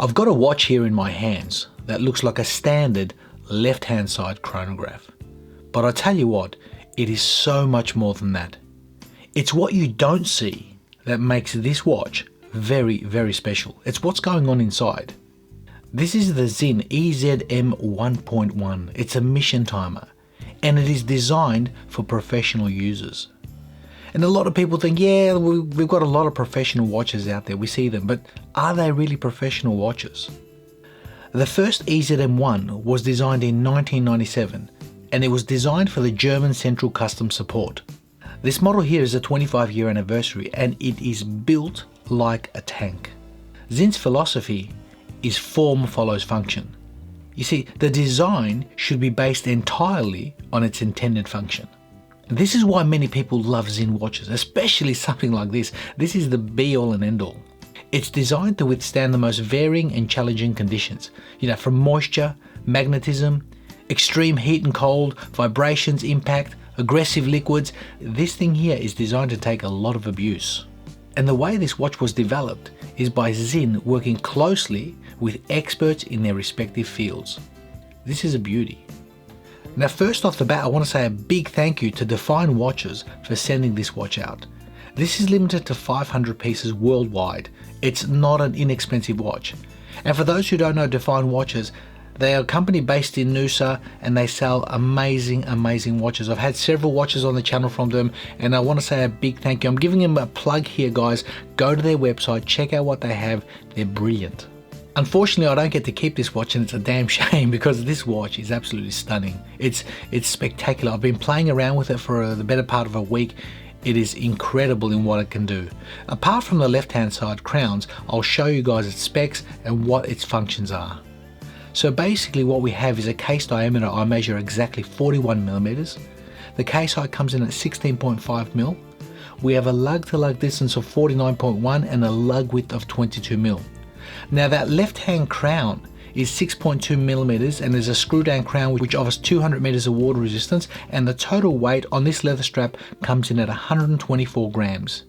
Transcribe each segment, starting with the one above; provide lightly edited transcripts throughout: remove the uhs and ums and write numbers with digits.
I've got a watch here in my hands that looks like a standard left-hand side chronograph. But I tell you what, it is so much more than that. It's what you don't see that makes this watch very, very special. It's what's going on inside. This is the Sinn EZM 1.1. It's a mission timer, and it is designed for professional users. And a lot of people think, yeah, we've got a lot of professional watches out there, we see them, but are they really professional watches? The first EZM1 was designed in 1997, and it was designed for the German Central Customs Support. This model here is a 25-year anniversary, and it is built like a tank. Sinn's philosophy is form follows function. You see, the design should be based entirely on its intended function. This is why many people love Sinn watches, especially something like this. This is the be-all and end-all. It's designed to withstand the most varying and challenging conditions, from moisture, magnetism, extreme heat and cold, vibrations, impact, aggressive liquids. This thing here is designed to take a lot of abuse. And the way this watch was developed is by Sinn working closely with experts in their respective fields. This is a beauty. Now, first off the bat, I want to say a big thank you to Define Watches for sending this watch out. This is limited to 500 pieces worldwide. It's not an inexpensive watch. And for those who don't know Define Watches, they are a company based in Noosa, and they sell amazing, amazing watches. I've had several watches on the channel from them, and I want to say a big thank you. I'm giving them a plug here, guys. Go to their website, check out what they have. They're brilliant. Unfortunately, I don't get to keep this watch, and it's a damn shame because this watch is absolutely stunning. It's spectacular. I've been playing around with it for the better part of a week. It is incredible in what it can do. Apart from the left-hand side crowns, I'll show you guys its specs and what its functions are. So basically what we have is a case diameter. I measure exactly 41 millimeters. The case height comes in at 16.5 mil. We have a lug-to-lug distance of 49.1 and a lug width of 22 mil. Now that left-hand crown is 6.2 millimeters, and there's a screw-down crown which offers 200 meters of water resistance, and the total weight on this leather strap comes in at 124 grams.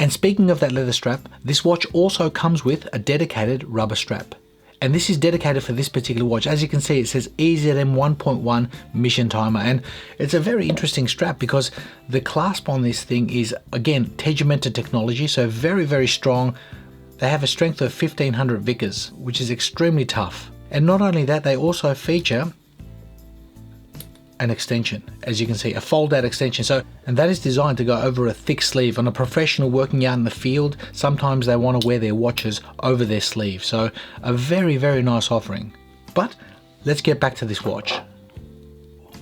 And speaking of that leather strap, this watch also comes with a dedicated rubber strap. And this is dedicated for this particular watch. As you can see, it says EZM 1.1 mission timer, and it's a very interesting strap because the clasp on this thing is, again, tegimented technology, so very, very strong. They have a strength of 1500 Vickers, which is extremely tough. And not only that, they also feature an extension, as you can see, a fold-out extension. And that is designed to go over a thick sleeve. On a professional working out in the field, sometimes they want to wear their watches over their sleeve. So a very, very nice offering. But let's get back to this watch.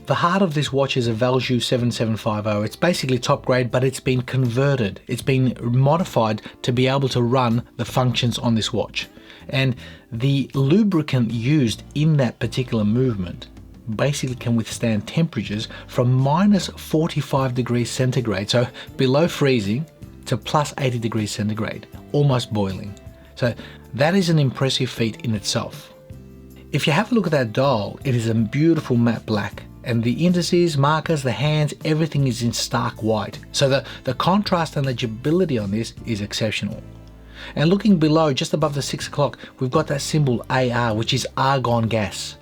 The heart of this watch is a Valjoux 7750. It's basically top grade, but it's been converted. It's been modified to be able to run the functions on this watch. And the lubricant used in that particular movement basically can withstand temperatures from minus 45 degrees centigrade, so below freezing, to plus 80 degrees centigrade, almost boiling. So that is an impressive feat in itself. If you have a look at that dial, it is a beautiful matte black. And the indices, markers, the hands, everything is in stark white. So the contrast and legibility on this is exceptional. And looking below, just above the 6 o'clock, we've got that symbol AR, which is argon gas.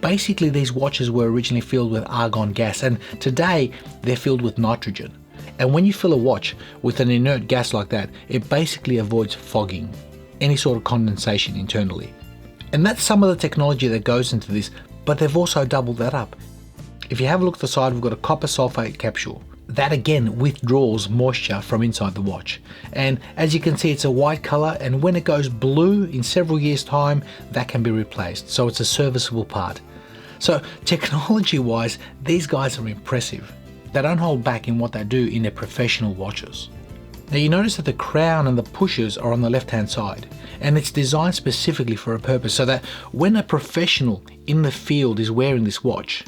Basically, these watches were originally filled with argon gas, and today they're filled with nitrogen. And when you fill a watch with an inert gas like that, it basically avoids fogging, any sort of condensation internally. And that's some of the technology that goes into this, but they've also doubled that up. If you have a look at the side, we've got a copper sulfate capsule. That again withdraws moisture from inside the watch. And as you can see, it's a white color, and when it goes blue in several years' time, that can be replaced. So it's a serviceable part. So technology wise, these guys are impressive. They don't hold back in what they do in their professional watches. Now you notice that the crown and the pushers are on the left hand side, and it's designed specifically for a purpose so that when a professional in the field is wearing this watch,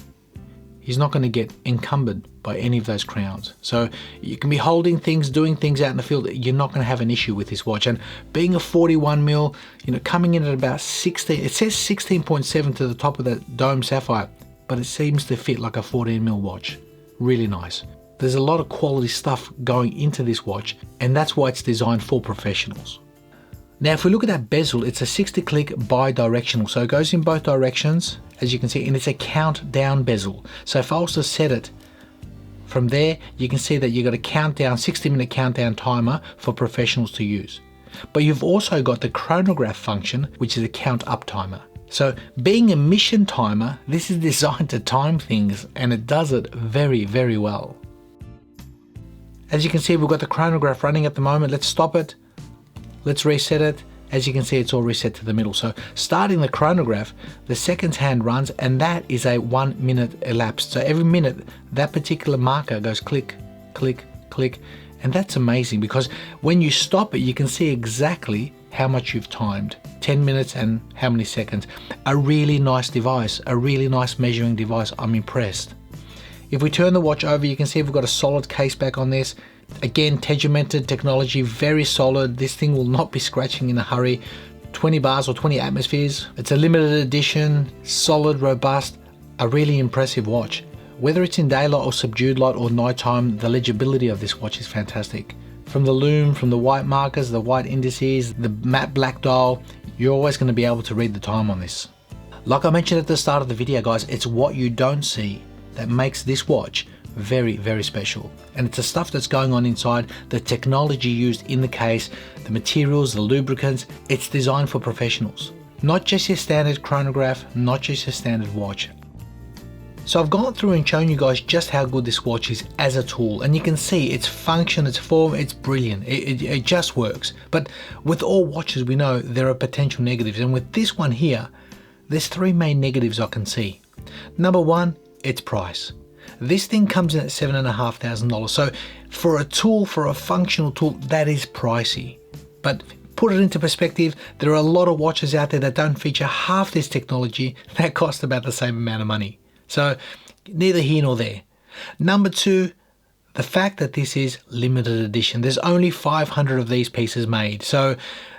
he's not going to get encumbered by any of those crowns. So you can be holding things, doing things out in the field, you're not going to have an issue with this watch. And being a 41 mil, coming in at about 16, it says 16.7 to the top of that dome sapphire, but it seems to fit like a 14 mil watch. Really nice. There's a lot of quality stuff going into this watch, and that's why it's designed for professionals. Now if we look at that bezel, it's a 60 click bi-directional, so it goes in both directions, as you can see, and it's a countdown bezel. So if I was to set it from there, you can see that you've got a countdown, 60-minute countdown timer for professionals to use. But you've also got the chronograph function, which is a count up timer. So being a mission timer, this is designed to time things, and it does it very, very well. As you can see, we've got the chronograph running at the moment. Let's stop it. Let's reset it. As you can see, it's all reset to the middle. So starting the chronograph, the seconds hand runs, and that is a 1 minute elapsed. So every minute, that particular marker goes click, click, click. And that's amazing, because when you stop it, you can see exactly how much you've timed. 10 minutes and how many seconds. A really nice device, a really nice measuring device. I'm impressed. If we turn the watch over, you can see we've got a solid case back on this. Again, tegimented technology, very solid. This thing will not be scratching in a hurry. 20 bars or 20 atmospheres. It's a limited edition, solid, robust, a really impressive watch. Whether it's in daylight or subdued light or nighttime, the legibility of this watch is fantastic. From the lume, from the white markers, the white indices, the matte black dial, you're always going to be able to read the time on this. Like I mentioned at the start of the video, guys, it's what you don't see that makes this watch very, very special. And it's the stuff that's going on inside, the technology used in the case, the materials, the lubricants. It's designed for professionals. Not just your standard chronograph, not just your standard watch. So I've gone through and shown you guys just how good this watch is as a tool, and you can see its function, its form, it's brilliant. It just works. But with all watches, we know there are potential negatives, and with this one here, there's 3 main negatives I can see. Number 1, its price. This thing comes in at $7,500. So for a tool, for a functional tool, that is pricey. But put it into perspective, there are a lot of watches out there that don't feature half this technology that cost about the same amount of money. So neither here nor there. Number 2, the fact that this is limited edition. There's only 500 of these pieces made. So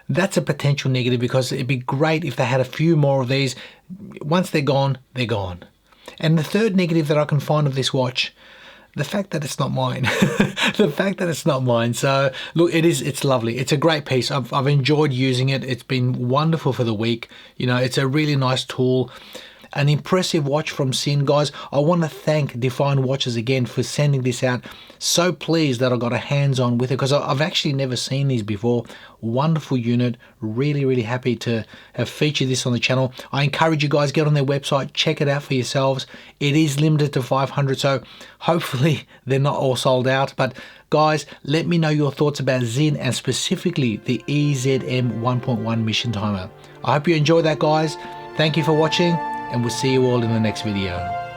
that's a potential negative, because it'd be great if they had a few more of these. Once they're gone, they're gone. And the third negative that I can find of this watch, the fact that it's not mine. The fact that it's not mine. So look, it's lovely. It's a great piece. I've enjoyed using it. It's been wonderful for the week. You know, it's a really nice tool. An impressive watch from Sinn, guys. I want to thank Define Watches again for sending this out. So pleased that I got a hands-on with it, because I've actually never seen these before. Wonderful unit. Really, really happy to have featured this on the channel. I encourage you guys, get on their website, check it out for yourselves. It is limited to 500, so hopefully they're not all sold out. But guys, let me know your thoughts about Sinn, and specifically the EZM 1.1 mission timer. I hope you enjoyed that, guys. Thank you for watching, and we'll see you all in the next video.